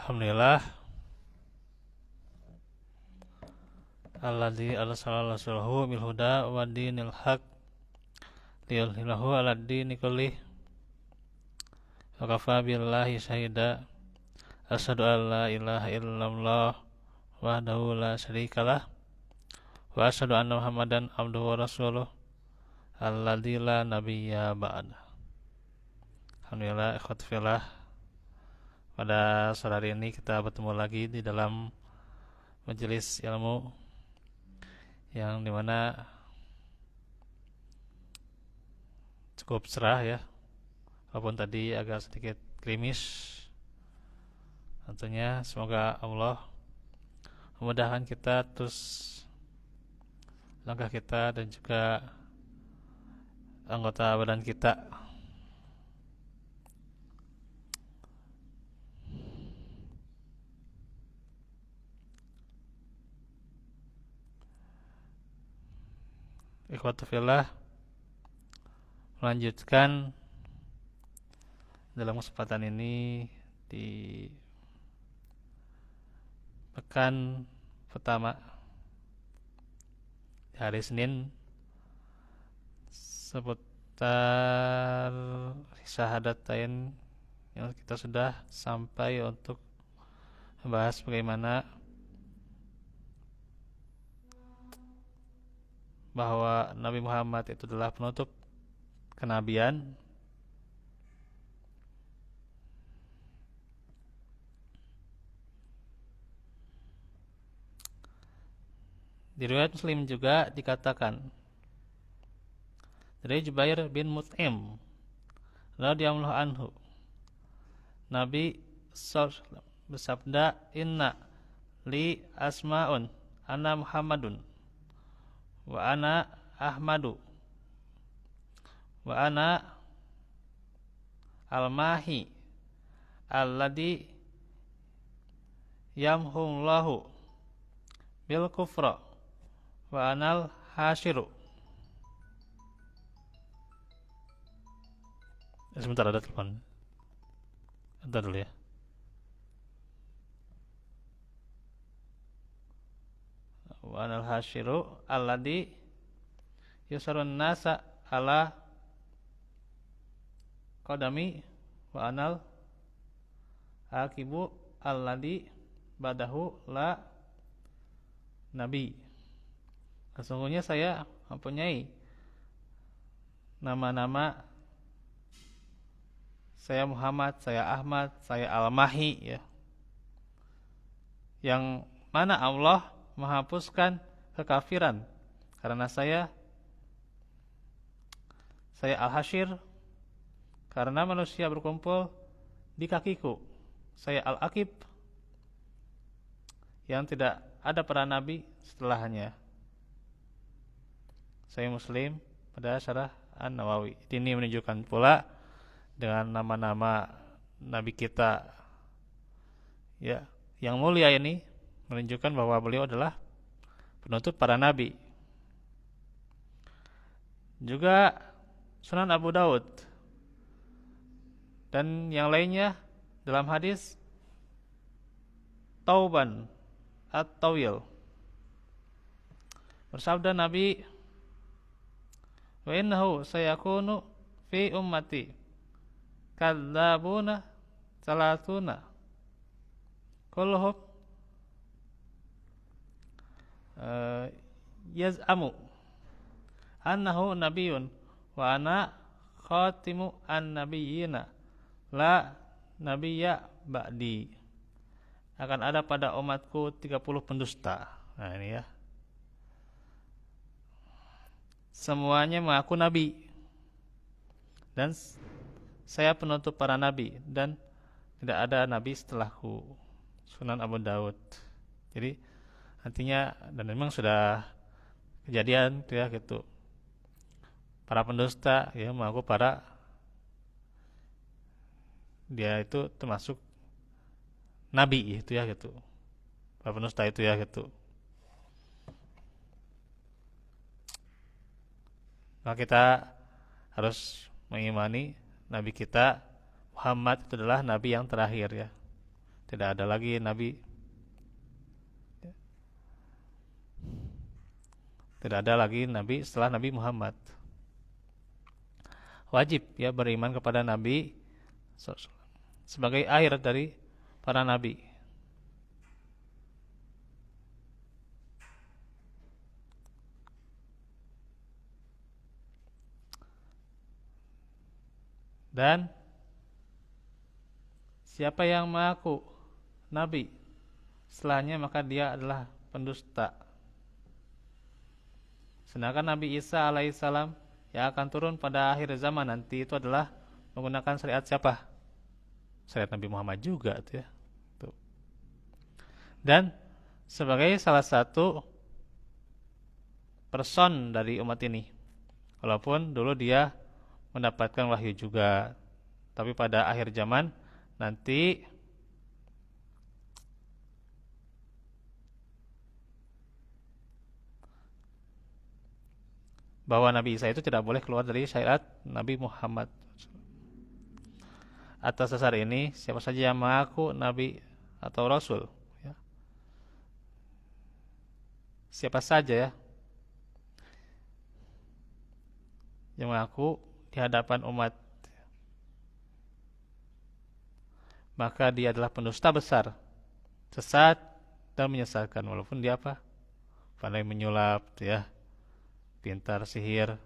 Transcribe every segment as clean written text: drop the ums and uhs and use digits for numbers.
Alhamdulillah alladzi arsala rasulahu bil huda wa dinil haq liyudhhirahu 'alad dini kullih wa kafa billahi syahida. Asyhadu an la ilaha illallah wahdahu la syarikalah wa asyhadu anna Muhammadan abduhu wa rasuluh alladzi la nabiyya ba'da. Alhamdulillah ikhwati fillah, pada sore hari ini kita bertemu lagi di dalam majelis ilmu yang dimana cukup cerah ya, walaupun tadi agak sedikit gerimis. Tentunya semoga Allah memudahkan kita terus langkah kita dan juga anggota badan kita. Ikhwatu fillah, melanjutkan dalam kesempatan ini di pekan pertama hari Senin seputar syahadatain yang kita sudah sampai untuk membahas bagaimana bahwa Nabi Muhammad itu adalah penutup kenabian. Di riwayat Muslim juga dikatakan dari Jubair bin Mut'im radhiyallahu anhu, Nabi SAW bersabda, "Inna li asma'un ana Muhammadun wa ana Ahmadu wa ana al-mahi alladhi yamhullahu bil kufra wa anal hasyiru." Sebentar, ada telepon. Bentar dulu ya. Wa anal hasyiru alladhi yusarun nasa ala qadami wa anal akibu alladhi badahu la nabi. Sesungguhnya saya mempunyai nama-nama, saya Muhammad, saya Ahmad, saya Al-Mahi ya, yang mana Allah menghapuskan kekafiran karena saya Al-Hasyir karena manusia berkumpul di kakiku, saya Al-Aqib yang tidak ada para nabi setelahnya, saya Muslim pada Syarah An-Nawawi. Ini menunjukkan pula dengan nama-nama nabi kita ya yang mulia ini, menunjukkan bahwa beliau adalah penutup para nabi. Juga Sunan Abu Daud dan yang lainnya dalam hadis Tauban At-Tawil bersabda Nabi, "Wa innahu sayakunu fi ummati kadzabuna salatuna kulluhum yaz'amu annahu nabiyyun wa ana khatimu an-nabiyyina la nabiyya ba'di." Akan ada pada umatku 30 pendusta. Nah ini ya, semuanya mengaku nabi dan saya penutup para nabi dan tidak ada nabi setelahku. Sunan Abu Daud. Jadi artinya, dan memang sudah kejadian ya gitu, para pendusta ya mengaku para dia itu termasuk nabi itu ya gitu, para pendusta itu ya gitu. Maka kita harus mengimani nabi kita Muhammad itu adalah nabi yang terakhir ya. Tidak ada lagi nabi, tidak ada lagi nabi setelah Nabi Muhammad. Wajib ya beriman kepada Nabi sebagai akhir dari para nabi. Dan siapa yang mengaku nabi setelahnya maka dia adalah pendusta. Sedangkan Nabi Isa alaihissalam yang akan turun pada akhir zaman nanti itu adalah menggunakan syariat siapa? Syariat Nabi Muhammad juga tuh ya. Tuh. Dan sebagai salah satu person dari umat ini. Walaupun dulu dia mendapatkan wahyu juga, tapi pada akhir zaman nanti bahwa Nabi Isa itu tidak boleh keluar dari syariat Nabi Muhammad. Atas dasar ini, siapa saja yang mengaku Nabi atau Rasul, ya, siapa saja ya yang mengaku di hadapan umat, maka dia adalah pendusta besar, sesat dan menyesatkan. Walaupun dia apa? Pandai menyulap, ya, pintar sihir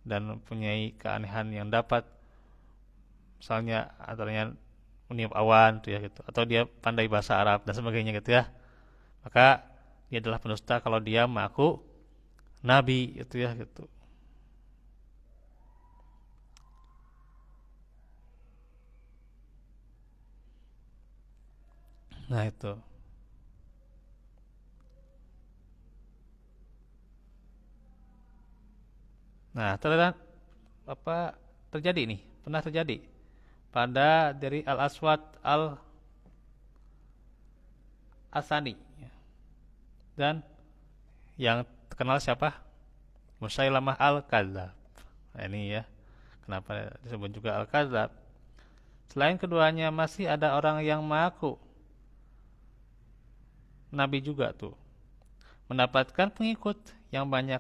dan mempunyai keanehan yang dapat, misalnya antaranya meniup awan tuh ya gitu, atau dia pandai bahasa Arab dan sebagainya gitu ya, maka dia adalah pendusta kalau dia mengaku nabi itu ya gitu. Nah itu. Nah ternyata apa terjadi nih? Pernah terjadi pada dari Al Aswad Al Asani dan yang terkenal siapa? Musailamah Al Kadzab. Nah, ini ya, kenapa disebut juga Al Kadzab? Selain keduanya masih ada orang yang mengaku nabi juga tuh, mendapatkan pengikut yang banyak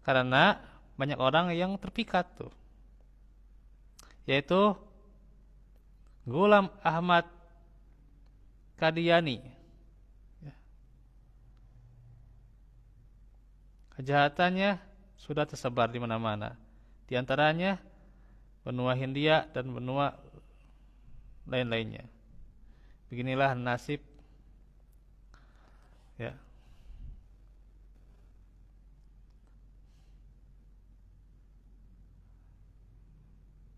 karena banyak orang yang terpikat tuh, yaitu Ghulam Ahmad Qadiani. Kejahatannya sudah tersebar di mana-mana, di antaranya benua Hindia dan benua lain-lainnya. Beginilah nasib ya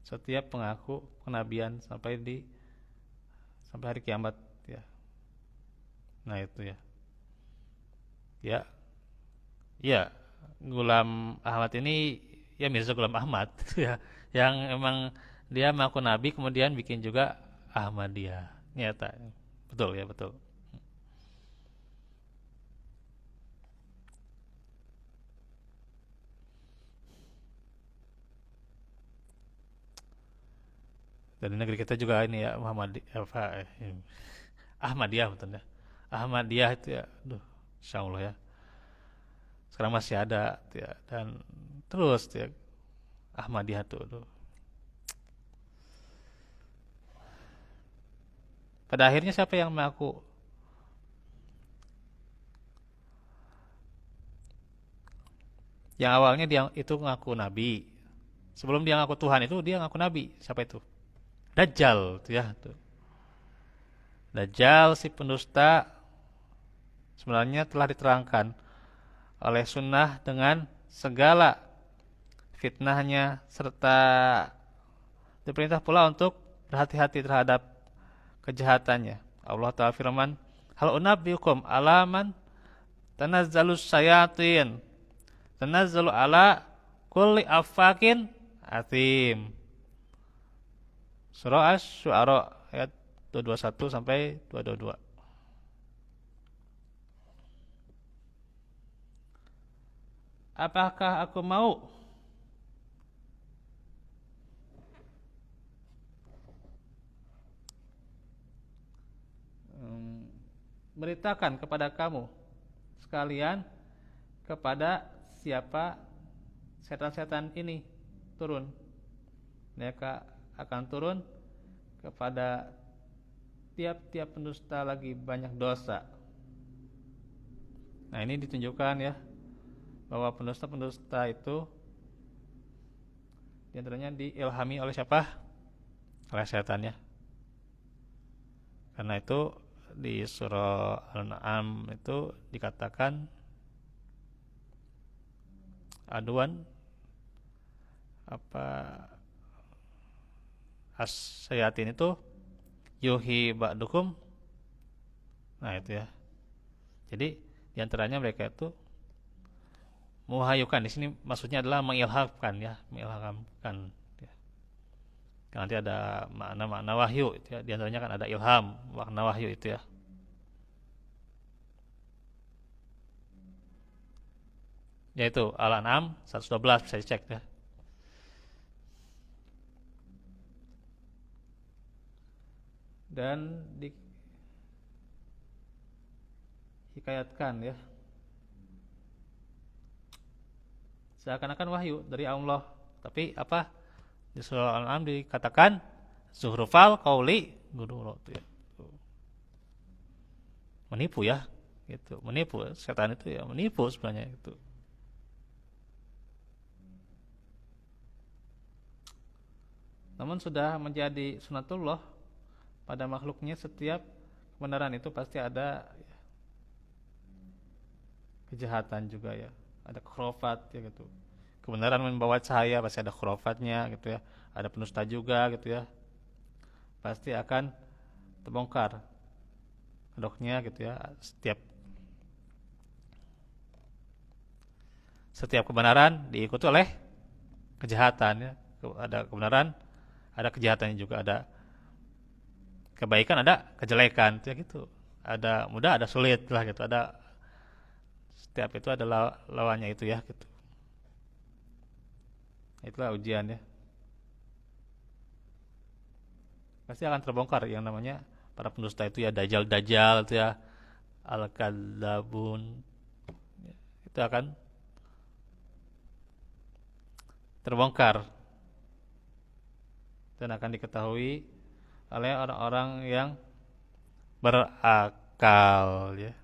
setiap pengaku kenabian sampai hari kiamat ya. Nah itu ya. Ya, ya, Ghulam Ahmad ini ya Mirza Ghulam Ahmad ya, yang emang dia mengaku nabi kemudian bikin juga Ahmadiyah. Nyata. Betul ya, betul. Dan di negeri kita juga ini ya Ahmadiyah betul ya. Ahmadiyah itu ya, aduh, Insya Allah ya. Sekarang masih ada ya, dan terus ya Ahmadiyah tuh, aduh. Pada akhirnya siapa yang mengaku yang awalnya dia itu ngaku nabi. Sebelum dia ngaku Tuhan itu dia ngaku nabi. Siapa itu? Dajjal tuh ya tuh. Dajjal si pendusta sebenarnya telah diterangkan oleh sunnah dengan segala fitnahnya serta diperintah pula untuk berhati-hati terhadap kejahatannya. Allah Ta'ala firman, hal unabbiukum alaman tanazzalus syayatin tanazzalu ala kulli afakin atim. Surah Asy-Syu'ara ayat 221 sampai 222. Apakah aku mau beritakan kepada kamu sekalian kepada siapa setan-setan ini turun. Mereka akan turun kepada tiap-tiap pendusta lagi banyak dosa. Nah, ini ditunjukkan ya bahwa pendusta-pendusta itu diantaranya diilhami oleh siapa? Oleh setan ya. Karena itu di surah Al-An'am itu dikatakan aduan apa as-syayatin itu yuhi ba'dukum. Nah, itu ya. Jadi diantaranya mereka itu menghayukan, di sini maksudnya adalah mengilhamkan ya, mengilhamkan ya. Karena nanti ada makna-makna wahyu itu ya. Di antaranya kan ada ilham, makna wahyu itu ya. Yaitu Al-An'am 112, bisa dicek ya. Dan dihikayatkan ya, seakan-akan wahyu dari Allah. Tapi apa? Di surah Al-An'am dikatakan zuhrufal qauli ghurura ya. Menipu ya, gitu. Menipu, setan itu ya menipu sebenarnya itu. Namun sudah menjadi sunatullah pada makhluknya, setiap kebenaran itu pasti ada kejahatan juga ya, ada khurafat ya gitu. Kebenaran membawa cahaya pasti ada khurafatnya gitu ya, ada pendusta juga gitu ya, pasti akan terbongkar kedoknya gitu ya. Setiap kebenaran diikuti oleh kejahatan ya. Ada kebenaran, ada kejahatannya juga, ada kebaikan, ada kejelekan ya gitu. Ada mudah, ada sulit lah gitu. Ada setiap itu adalah lawannya itu ya gitu. Itulah ujian ya. Pasti akan terbongkar yang namanya para pendusta itu ya, dajjal itu ya, al-kadzabun. Itu akan terbongkar dan akan diketahui oleh orang-orang yang berakal ya.